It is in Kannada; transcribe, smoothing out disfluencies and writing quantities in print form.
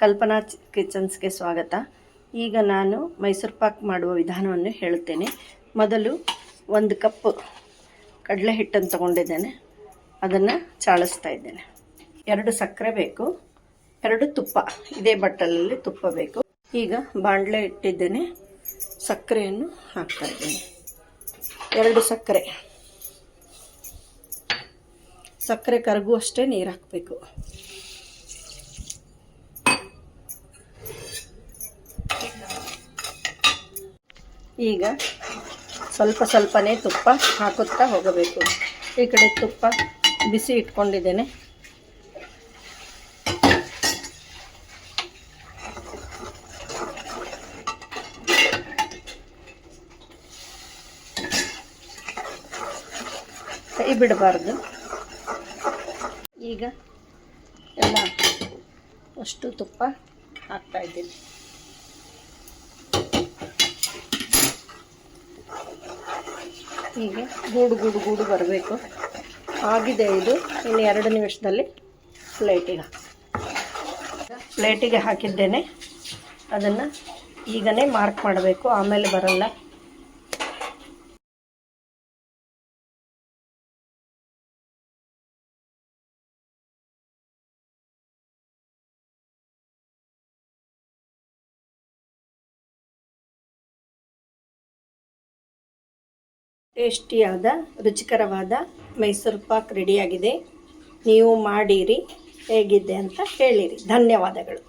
ಕಲ್ಪನಾ ಕಿಚನ್ಸ್ಗೆ ಸ್ವಾಗತ. ಈಗ ನಾನು ಮೈಸೂರು ಪಾಕ್ ಮಾಡುವ ವಿಧಾನವನ್ನು ಹೇಳುತ್ತೇನೆ. ಮೊದಲು 1 ಕಪ್ ಕಡಲೆ ಹಿಟ್ಟನ್ನು ತಗೊಂಡಿದ್ದೇನೆ, ಅದನ್ನು ಚಾಳಿಸ್ತಾ ಇದ್ದೇನೆ. 2 ಸಕ್ಕರೆ ಬೇಕು, 2 ತುಪ್ಪ, ಇದೇ ಬಟ್ಟಲಲ್ಲಿ ತುಪ್ಪ ಬೇಕು. ಈಗ ಬಾಣಲೆ ಇಟ್ಟಿದ್ದೇನೆ, ಸಕ್ಕರೆಯನ್ನು ಹಾಕ್ತಾ ಇದ್ದೇನೆ. 2 ಸಕ್ಕರೆ ಕರಗುವಷ್ಟೇ ನೀರು ಹಾಕಬೇಕು. ಈಗ ಸ್ವಲ್ಪನೇ ತುಪ್ಪ ಹಾಕುತ್ತಾ ಹೋಗಬೇಕು. ಈ ಕಡೆ ತುಪ್ಪ ಬಿಸಿ ಇಟ್ಕೊಂಡಿದ್ದೇನೆ. ಕೈ ಬಿಡಬಾರ್ದು. ಈಗ ಎಲ್ಲ ಅಷ್ಟು ತುಪ್ಪ ಹಾಕ್ತಾ ಇದ್ದೀನಿ. ಹೀಗೆ ಗೂಡು ಬರಬೇಕು. ಆಗಿದೆ ಇದು. ಇನ್ನು 2 ನಿಮಿಷದಲ್ಲಿ ಪ್ಲೇಟಿಗೆ ಹಾಕಿದ್ದೇನೆ. ಅದನ್ನು ಈಗನೇ ಮಾರ್ಕ್ ಮಾಡಬೇಕು, ಆಮೇಲೆ ಬರಲ್ಲ. ಟೇಸ್ಟಿಯಾದ ರುಚಿಕರವಾದ ಮೈಸೂರು ಪಾಕ್ ರೆಡಿಯಾಗಿದೆ. ನೀವು ಮಾಡಿರಿ, ಹೇಗಿದೆ ಅಂತ ಹೇಳಿರಿ. ಧನ್ಯವಾದಗಳು.